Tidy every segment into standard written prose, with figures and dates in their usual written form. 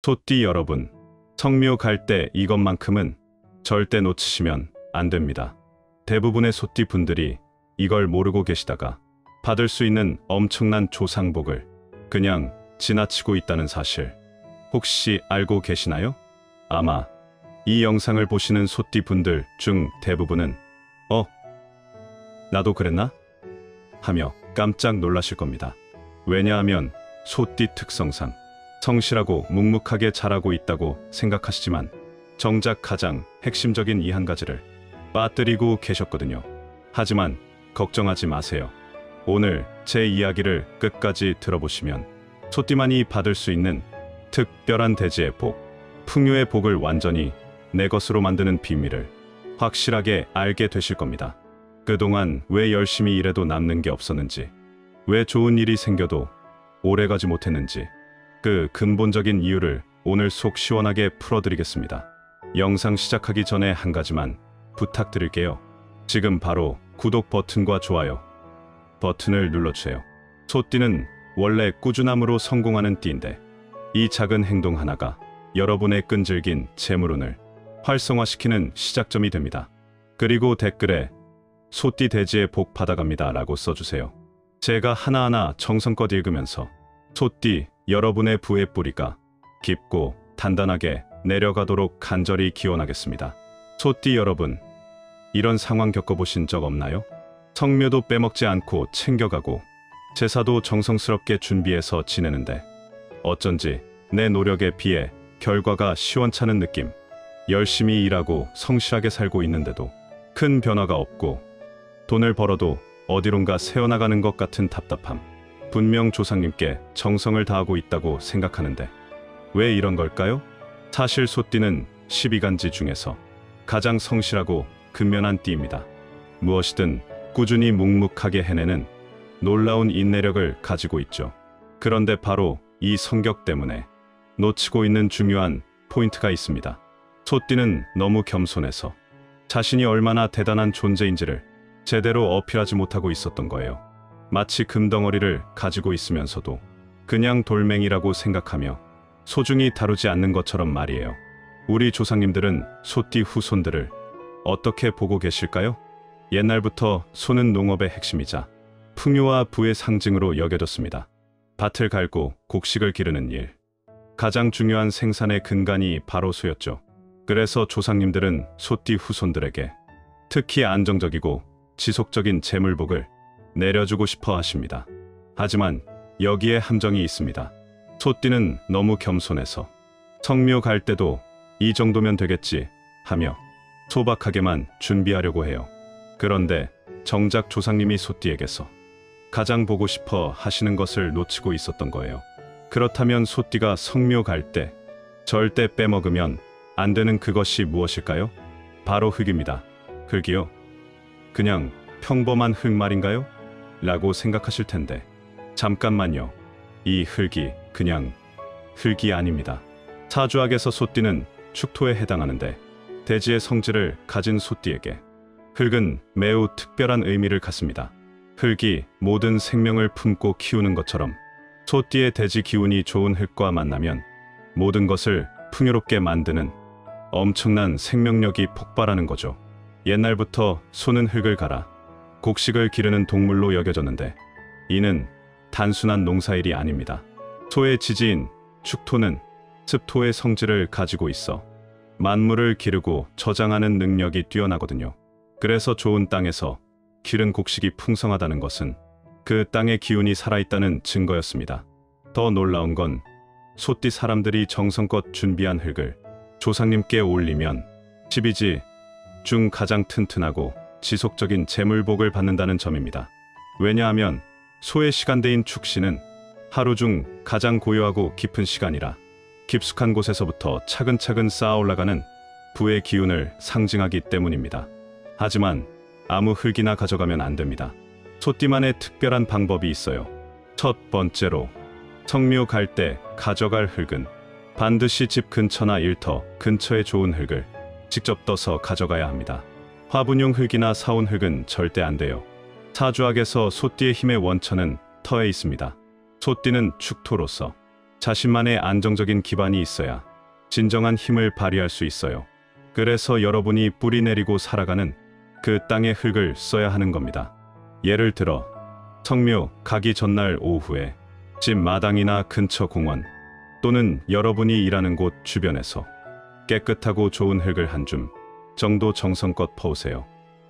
소띠 여러분, 성묘 갈 때 이것만큼은 절대 놓치시면 안 됩니다. 대부분의 소띠 분들이 이걸 모르고 계시다가 받을 수 있는 엄청난 조상복을 그냥 지나치고 있다는 사실 혹시 알고 계시나요? 아마 이 영상을 보시는 소띠 분들 중 대부분은 나도 그랬나? 하며 깜짝 놀라실 겁니다. 왜냐하면 소띠 특성상 성실하고 묵묵하게 자라고 있다고 생각하시지만 정작 가장 핵심적인 이 한 가지를 빠뜨리고 계셨거든요. 하지만 걱정하지 마세요. 오늘 제 이야기를 끝까지 들어보시면 소띠만이 받을 수 있는 특별한 대지의 복, 풍요의 복을 완전히 내 것으로 만드는 비밀을 확실하게 알게 되실 겁니다. 그동안 왜 열심히 일해도 남는 게 없었는지, 왜 좋은 일이 생겨도 오래가지 못했는지 그 근본적인 이유를 오늘 속 시원하게 풀어드리겠습니다. 영상 시작하기 전에 한 가지만 부탁드릴게요. 지금 바로 구독 버튼과 좋아요 버튼을 눌러주세요. 소띠는 원래 꾸준함으로 성공하는 띠인데 이 작은 행동 하나가 여러분의 끈질긴 재물운을 활성화시키는 시작점이 됩니다. 그리고 댓글에 소띠 대지의 복 받아갑니다 라고 써주세요. 제가 하나하나 정성껏 읽으면서 소띠 여러분의 부의 뿌리가 깊고 단단하게 내려가도록 간절히 기원하겠습니다. 소띠 여러분, 이런 상황 겪어보신 적 없나요? 성묘도 빼먹지 않고 챙겨가고 제사도 정성스럽게 준비해서 지내는데 어쩐지 내 노력에 비해 결과가 시원찮은 느낌. 열심히 일하고 성실하게 살고 있는데도 큰 변화가 없고 돈을 벌어도 어디론가 새어나가는 것 같은 답답함. 분명 조상님께 정성을 다하고 있다고 생각하는데 왜 이런 걸까요? 사실 소띠는 12간지 중에서 가장 성실하고 근면한 띠입니다. 무엇이든 꾸준히 묵묵하게 해내는 놀라운 인내력을 가지고 있죠. 그런데 바로 이 성격 때문에 놓치고 있는 중요한 포인트가 있습니다. 소띠는 너무 겸손해서 자신이 얼마나 대단한 존재인지를 제대로 어필하지 못하고 있었던 거예요. 마치 금덩어리를 가지고 있으면서도 그냥 돌멩이라고 생각하며 소중히 다루지 않는 것처럼 말이에요. 우리 조상님들은 소띠 후손들을 어떻게 보고 계실까요? 옛날부터 소는 농업의 핵심이자 풍요와 부의 상징으로 여겨졌습니다. 밭을 갈고 곡식을 기르는 일, 가장 중요한 생산의 근간이 바로 소였죠. 그래서 조상님들은 소띠 후손들에게 특히 안정적이고 지속적인 재물복을 내려주고 싶어 하십니다. 하지만 여기에 함정이 있습니다. 소띠는 너무 겸손해서 성묘 갈 때도 이 정도면 되겠지 하며 소박하게만 준비하려고 해요. 그런데 정작 조상님이 소띠에게서 가장 보고 싶어 하시는 것을 놓치고 있었던 거예요. 그렇다면 소띠가 성묘 갈 때 절대 빼먹으면 안 되는 그것이 무엇일까요? 바로 흙입니다. 흙이요? 그냥 평범한 흙 말인가요? 라고 생각하실 텐데 잠깐만요. 이 흙이 그냥 흙이 아닙니다. 사주학에서 소띠는 축토에 해당하는데 대지의 성질을 가진 소띠에게 흙은 매우 특별한 의미를 갖습니다. 흙이 모든 생명을 품고 키우는 것처럼 소띠의 대지 기운이 좋은 흙과 만나면 모든 것을 풍요롭게 만드는 엄청난 생명력이 폭발하는 거죠. 옛날부터 소는 흙을 갈아 곡식을 기르는 동물로 여겨졌는데 이는 단순한 농사일이 아닙니다. 소의 지지인 축토는 습토의 성질을 가지고 있어 만물을 기르고 저장하는 능력이 뛰어나거든요. 그래서 좋은 땅에서 기른 곡식이 풍성하다는 것은 그 땅의 기운이 살아있다는 증거였습니다. 더 놀라운 건 소띠 사람들이 정성껏 준비한 흙을 조상님께 올리면 12지 중 가장 튼튼하고 지속적인 재물복을 받는다는 점입니다. 왜냐하면 소의 시간대인 축시는 하루 중 가장 고요하고 깊은 시간이라 깊숙한 곳에서부터 차근차근 쌓아 올라가는 부의 기운을 상징하기 때문입니다. 하지만 아무 흙이나 가져가면 안 됩니다. 소띠만의 특별한 방법이 있어요. 첫 번째로 성묘 갈 때 가져갈 흙은 반드시 집 근처나 일터 근처에 좋은 흙을 직접 떠서 가져가야 합니다. 화분용 흙이나 사온 흙은 절대 안 돼요. 사주학에서 소띠의 힘의 원천은 터에 있습니다. 소띠는 축토로서 자신만의 안정적인 기반이 있어야 진정한 힘을 발휘할 수 있어요. 그래서 여러분이 뿌리 내리고 살아가는 그 땅의 흙을 써야 하는 겁니다. 예를 들어 성묘 가기 전날 오후에 집 마당이나 근처 공원 또는 여러분이 일하는 곳 주변에서 깨끗하고 좋은 흙을 한 줌 정도 정성껏 퍼오세요.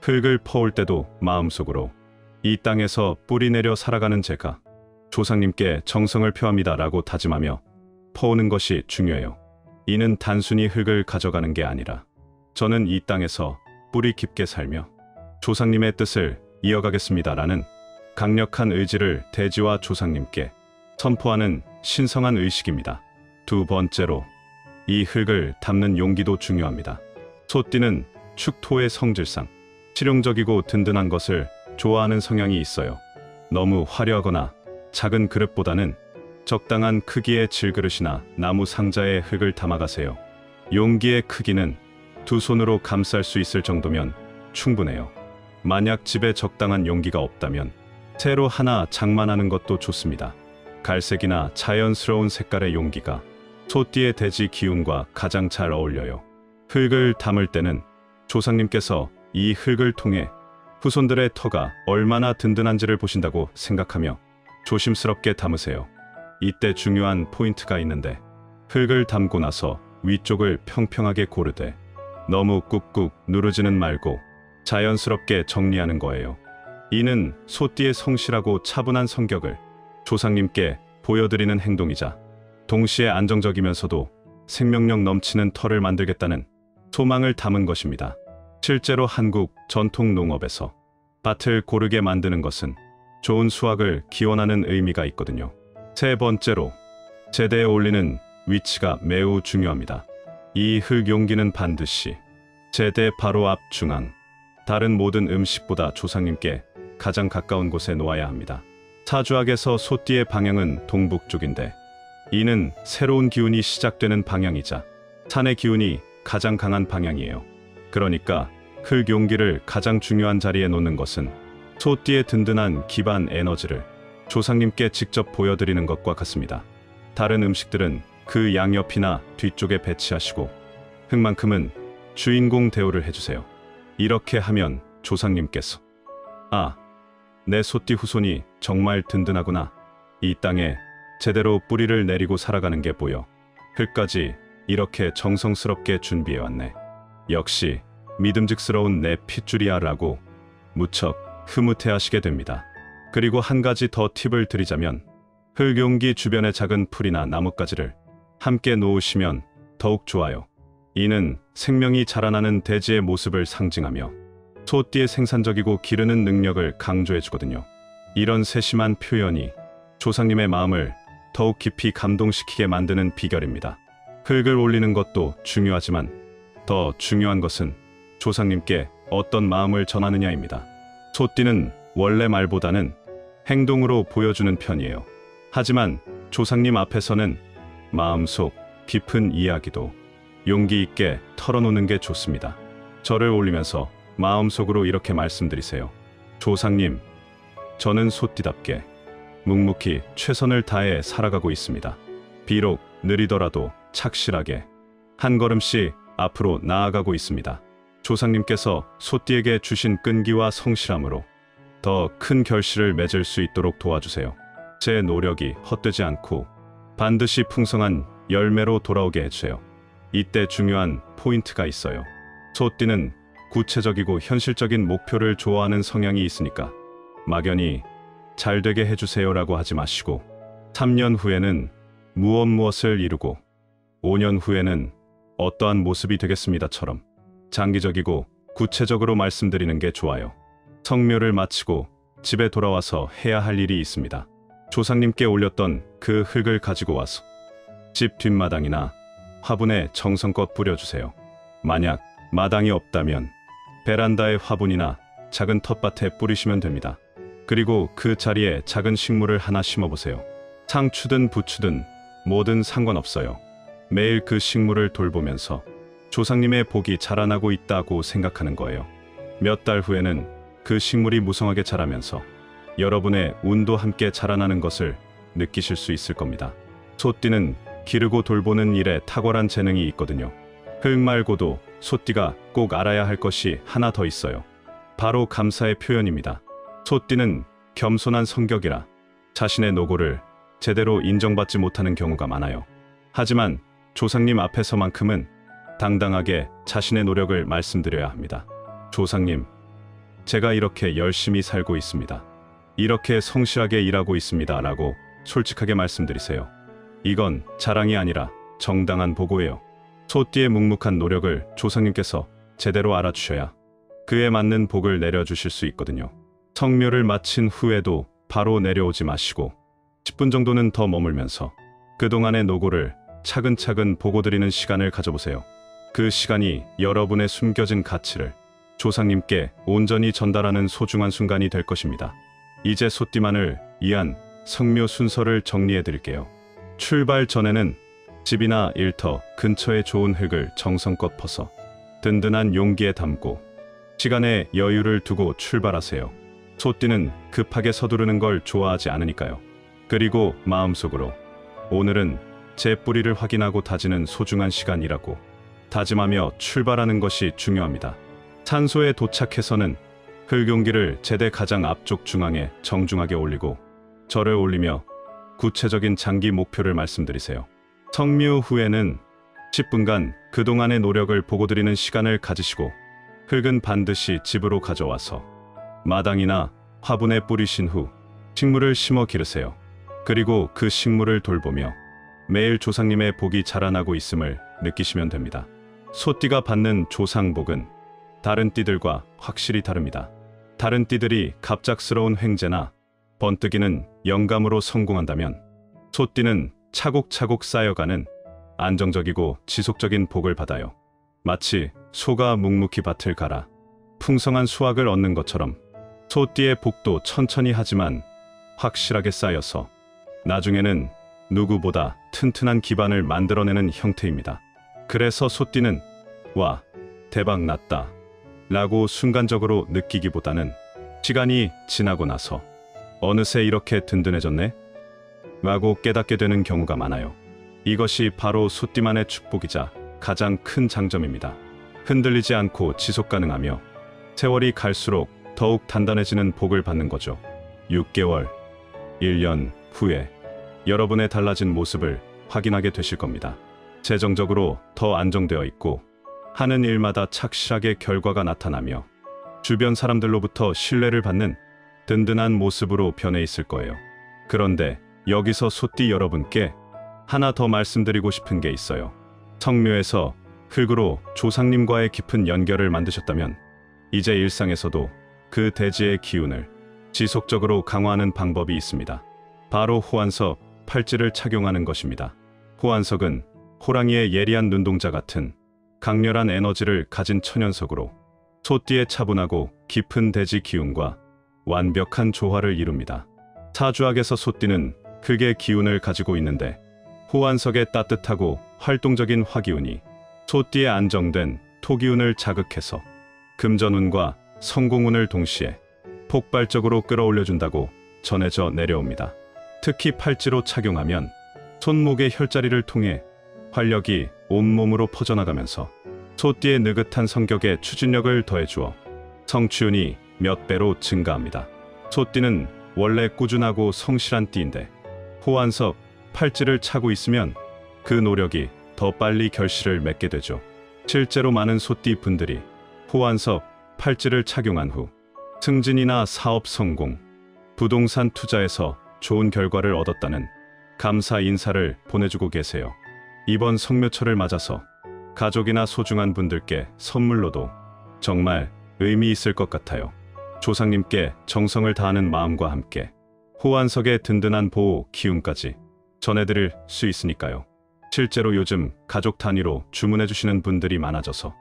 흙을 퍼올 때도 마음속으로 이 땅에서 뿌리 내려 살아가는 제가 조상님께 정성을 표합니다 라고 다짐하며 퍼오는 것이 중요해요. 이는 단순히 흙을 가져가는 게 아니라 저는 이 땅에서 뿌리 깊게 살며 조상님의 뜻을 이어가겠습니다 라는 강력한 의지를 대지와 조상님께 선포하는 신성한 의식입니다. 두 번째로 이 흙을 담는 용기도 중요합니다. 소띠는 축토의 성질상 실용적이고 든든한 것을 좋아하는 성향이 있어요. 너무 화려하거나 작은 그릇보다는 적당한 크기의 질그릇이나 나무 상자에 흙을 담아가세요. 용기의 크기는 두 손으로 감쌀 수 있을 정도면 충분해요. 만약 집에 적당한 용기가 없다면 새로 하나 장만하는 것도 좋습니다. 갈색이나 자연스러운 색깔의 용기가 소띠의 대지 기운과 가장 잘 어울려요. 흙을 담을 때는 조상님께서 이 흙을 통해 후손들의 터가 얼마나 든든한지를 보신다고 생각하며 조심스럽게 담으세요. 이때 중요한 포인트가 있는데 흙을 담고 나서 위쪽을 평평하게 고르되 너무 꾹꾹 누르지는 말고 자연스럽게 정리하는 거예요. 이는 소띠의 성실하고 차분한 성격을 조상님께 보여드리는 행동이자 동시에 안정적이면서도 생명력 넘치는 터를 만들겠다는 소망을 담은 것입니다. 실제로 한국 전통 농업에서 밭을 고르게 만드는 것은 좋은 수확을 기원하는 의미가 있거든요. 세 번째로 제대에 올리는 위치가 매우 중요합니다. 이 흙 용기는 반드시 제대 바로 앞 중앙, 다른 모든 음식보다 조상님께 가장 가까운 곳에 놓아야 합니다. 사주학에서 소띠의 방향은 동북 쪽인데 이는 새로운 기운이 시작되는 방향이자 산의 기운이 가장 강한 방향이에요. 그러니까 흙 용기를 가장 중요한 자리에 놓는 것은 소띠의 든든한 기반 에너지를 조상님께 직접 보여드리는 것과 같습니다. 다른 음식들은 그 양옆이나 뒤쪽에 배치하시고 흙만큼은 주인공 대우를 해주세요. 이렇게 하면 조상님께서 아, 내 소띠 후손이 정말 든든하구나. 이 땅에 제대로 뿌리를 내리고 살아가는 게 보여. 흙까지 이렇게 정성스럽게 준비해왔네. 역시 믿음직스러운 내 핏줄이야 라고 무척 흐뭇해하시게 됩니다. 그리고 한 가지 더 팁을 드리자면 흙 용기 주변의 작은 풀이나 나뭇가지를 함께 놓으시면 더욱 좋아요. 이는 생명이 자라나는 대지의 모습을 상징하며 소띠의 생산적이고 기르는 능력을 강조해주거든요. 이런 세심한 표현이 조상님의 마음을 더욱 깊이 감동시키게 만드는 비결입니다. 흙을 올리는 것도 중요하지만 더 중요한 것은 조상님께 어떤 마음을 전하느냐입니다. 소띠는 원래 말보다는 행동으로 보여주는 편이에요. 하지만 조상님 앞에서는 마음속 깊은 이야기도 용기 있게 털어놓는 게 좋습니다. 절을 올리면서 마음속으로 이렇게 말씀드리세요. 조상님, 저는 소띠답게 묵묵히 최선을 다해 살아가고 있습니다. 비록 느리더라도 착실하게 한 걸음씩 앞으로 나아가고 있습니다. 조상님께서 소띠에게 주신 끈기와 성실함으로 더 큰 결실을 맺을 수 있도록 도와주세요. 제 노력이 헛되지 않고 반드시 풍성한 열매로 돌아오게 해주세요. 이때 중요한 포인트가 있어요. 소띠는 구체적이고 현실적인 목표를 좋아하는 성향이 있으니까 막연히 잘 되게 해주세요라고 하지 마시고 3년 후에는 무엇을 이루고 5년 후에는 어떠한 모습이 되겠습니다처럼 장기적이고 구체적으로 말씀드리는 게 좋아요. 성묘를 마치고 집에 돌아와서 해야 할 일이 있습니다. 조상님께 올렸던 그 흙을 가지고 와서 집 뒷마당이나 화분에 정성껏 뿌려주세요. 만약 마당이 없다면 베란다의 화분이나 작은 텃밭에 뿌리시면 됩니다. 그리고 그 자리에 작은 식물을 하나 심어보세요. 상추든 부추든 뭐든 상관없어요. 매일 그 식물을 돌보면서 조상님의 복이 자라나고 있다고 생각하는 거예요. 몇 달 후에는 그 식물이 무성하게 자라면서 여러분의 운도 함께 자라나는 것을 느끼실 수 있을 겁니다. 소띠는 기르고 돌보는 일에 탁월한 재능이 있거든요. 흙 말고도 소띠가 꼭 알아야 할 것이 하나 더 있어요. 바로 감사의 표현입니다. 소띠는 겸손한 성격이라 자신의 노고를 제대로 인정받지 못하는 경우가 많아요. 하지만 조상님 앞에서만큼은 당당하게 자신의 노력을 말씀드려야 합니다. 조상님, 제가 이렇게 열심히 살고 있습니다. 이렇게 성실하게 일하고 있습니다. 라고 솔직하게 말씀드리세요. 이건 자랑이 아니라 정당한 보고예요. 소띠의 묵묵한 노력을 조상님께서 제대로 알아주셔야 그에 맞는 복을 내려주실 수 있거든요. 성묘를 마친 후에도 바로 내려오지 마시고 10분 정도는 더 머물면서 그동안의 노고를 차근차근 보고드리는 시간을 가져보세요. 그 시간이 여러분의 숨겨진 가치를 조상님께 온전히 전달하는 소중한 순간이 될 것입니다. 이제 소띠만을 위한 성묘 순서를 정리해 드릴게요. 출발 전에는 집이나 일터 근처에 좋은 흙을 정성껏 퍼서 든든한 용기에 담고 시간에 여유를 두고 출발하세요. 소띠는 급하게 서두르는 걸 좋아하지 않으니까요. 그리고 마음속으로 오늘은 제 뿌리를 확인하고 다지는 소중한 시간이라고 다짐하며 출발하는 것이 중요합니다. 산소에 도착해서는 흙용기를 제대 가장 앞쪽 중앙에 정중하게 올리고 절을 올리며 구체적인 장기 목표를 말씀드리세요. 성묘 후에는 10분간 그동안의 노력을 보고드리는 시간을 가지시고 흙은 반드시 집으로 가져와서 마당이나 화분에 뿌리신 후 식물을 심어 기르세요. 그리고 그 식물을 돌보며 매일 조상님의 복이 자라나고 있음을 느끼시면 됩니다. 소띠가 받는 조상복은 다른 띠들과 확실히 다릅니다. 다른 띠들이 갑작스러운 횡재나 번뜩이는 영감으로 성공한다면 소띠는 차곡차곡 쌓여가는 안정적이고 지속적인 복을 받아요. 마치 소가 묵묵히 밭을 갈아 풍성한 수확을 얻는 것처럼 소띠의 복도 천천히 하지만 확실하게 쌓여서 나중에는 누구보다 튼튼한 기반을 만들어내는 형태입니다. 그래서 소띠는 와, 대박 났다 라고 순간적으로 느끼기보다는 시간이 지나고 나서 어느새 이렇게 든든해졌네? 라고 깨닫게 되는 경우가 많아요. 이것이 바로 소띠만의 축복이자 가장 큰 장점입니다. 흔들리지 않고 지속 가능하며 세월이 갈수록 더욱 단단해지는 복을 받는 거죠. 6개월, 1년 후에 여러분의 달라진 모습을 확인하게 되실 겁니다. 재정적으로 더 안정되어 있고 하는 일마다 착실하게 결과가 나타나며 주변 사람들로부터 신뢰를 받는 든든한 모습으로 변해 있을 거예요. 그런데 여기서 소띠 여러분께 하나 더 말씀드리고 싶은 게 있어요. 성묘에서 흙으로 조상님과의 깊은 연결을 만드셨다면 이제 일상에서도 그 대지의 기운을 지속적으로 강화하는 방법이 있습니다. 바로 호환석 팔찌를 착용하는 것입니다. 호환석은 호랑이의 예리한 눈동자 같은 강렬한 에너지를 가진 천연석으로 소띠의 차분하고 깊은 대지 기운과 완벽한 조화를 이룹니다. 사주학에서 소띠는 흙의 기운을 가지고 있는데 호환석의 따뜻하고 활동적인 화기운이 소띠의 안정된 토기운을 자극해서 금전운과 성공운을 동시에 폭발적으로 끌어올려준다고 전해져 내려옵니다. 특히 팔찌로 착용하면 손목의 혈자리를 통해 활력이 온몸으로 퍼져나가면서 소띠의 느긋한 성격에 추진력을 더해주어 성취운이 몇 배로 증가합니다. 소띠는 원래 꾸준하고 성실한 띠인데 호환석 팔찌를 차고 있으면 그 노력이 더 빨리 결실을 맺게 되죠. 실제로 많은 소띠 분들이 호환석 팔찌를 착용한 후 승진이나 사업 성공, 부동산 투자에서 좋은 결과를 얻었다는 감사 인사를 보내주고 계세요. 이번 성묘철을 맞아서 가족이나 소중한 분들께 선물로도 정말 의미 있을 것 같아요. 조상님께 정성을 다하는 마음과 함께 호환석의 든든한 보호 기운까지 전해드릴 수 있으니까요. 실제로 요즘 가족 단위로 주문해주시는 분들이 많아져서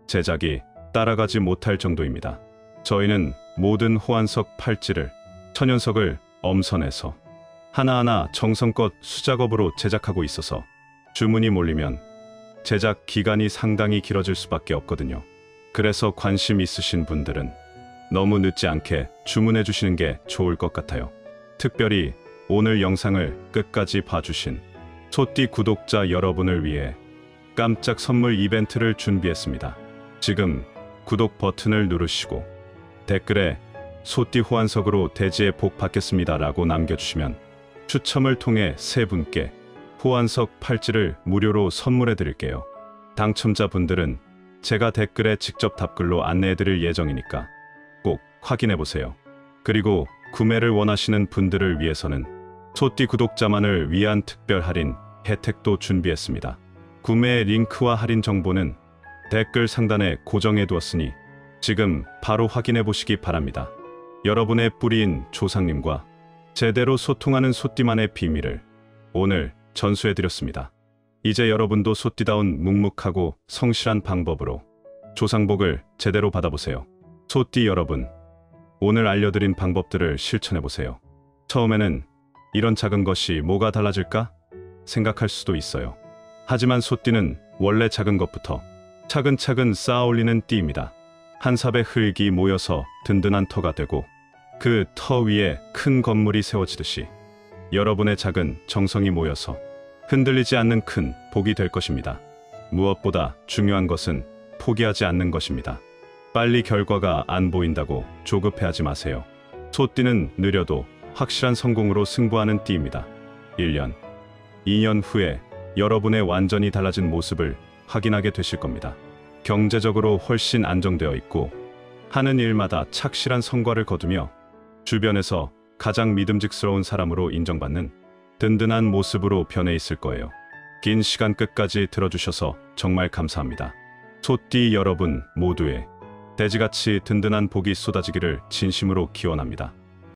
제작이 따라가지 못할 정도입니다. 저희는 모든 호환석 팔찌를 천연석을 엄선해서 하나하나 정성껏 수작업으로 제작하고 있어서 주문이 몰리면 제작 기간이 상당히 길어질 수밖에 없거든요. 그래서 관심 있으신 분들은 너무 늦지 않게 주문해 주시는 게 좋을 것 같아요. 특별히 오늘 영상을 끝까지 봐주신 소띠 구독자 여러분을 위해 깜짝 선물 이벤트를 준비했습니다. 지금 구독 버튼을 누르시고 댓글에 소띠 호환석으로 대지의 복 받겠습니다라고 남겨주시면 추첨을 통해 3분께 호환석 팔찌를 무료로 선물해 드릴게요. 당첨자분들은 제가 댓글에 직접 답글로 안내해 드릴 예정이니까 꼭 확인해 보세요. 그리고 구매를 원하시는 분들을 위해서는 소띠 구독자만을 위한 특별 할인 혜택도 준비했습니다. 구매 링크와 할인 정보는 댓글 상단에 고정해 두었으니 지금 바로 확인해 보시기 바랍니다. 여러분의 뿌리인 조상님과 제대로 소통하는 소띠만의 비밀을 오늘 전수해 드렸습니다. 이제 여러분도 소띠다운 묵묵하고 성실한 방법으로 조상복을 제대로 받아보세요. 소띠 여러분, 오늘 알려드린 방법들을 실천해 보세요. 처음에는 이런 작은 것이 뭐가 달라질까 생각할 수도 있어요. 하지만 소띠는 원래 작은 것부터 차근차근 쌓아 올리는 띠입니다. 한 삽의 흙이 모여서 든든한 터가 되고 그 터 위에 큰 건물이 세워지듯이 여러분의 작은 정성이 모여서 흔들리지 않는 큰 복이 될 것입니다. 무엇보다 중요한 것은 포기하지 않는 것입니다. 빨리 결과가 안 보인다고 조급해하지 마세요. 소띠는 느려도 확실한 성공으로 승부하는 띠입니다. 1년, 2년 후에 여러분의 완전히 달라진 모습을 확인하게 되실 겁니다. 경제적으로 훨씬 안정되어 있고 하는 일마다 착실한 성과를 거두며 주변에서 가장 믿음직스러운 사람으로 인정받는 든든한 모습으로 변해 있을 거예요. 긴 시간 끝까지 들어주셔서 정말 감사합니다. 소띠 여러분 모두의 돼지같이 든든한 복이 쏟아지기를 진심으로 기원합니다.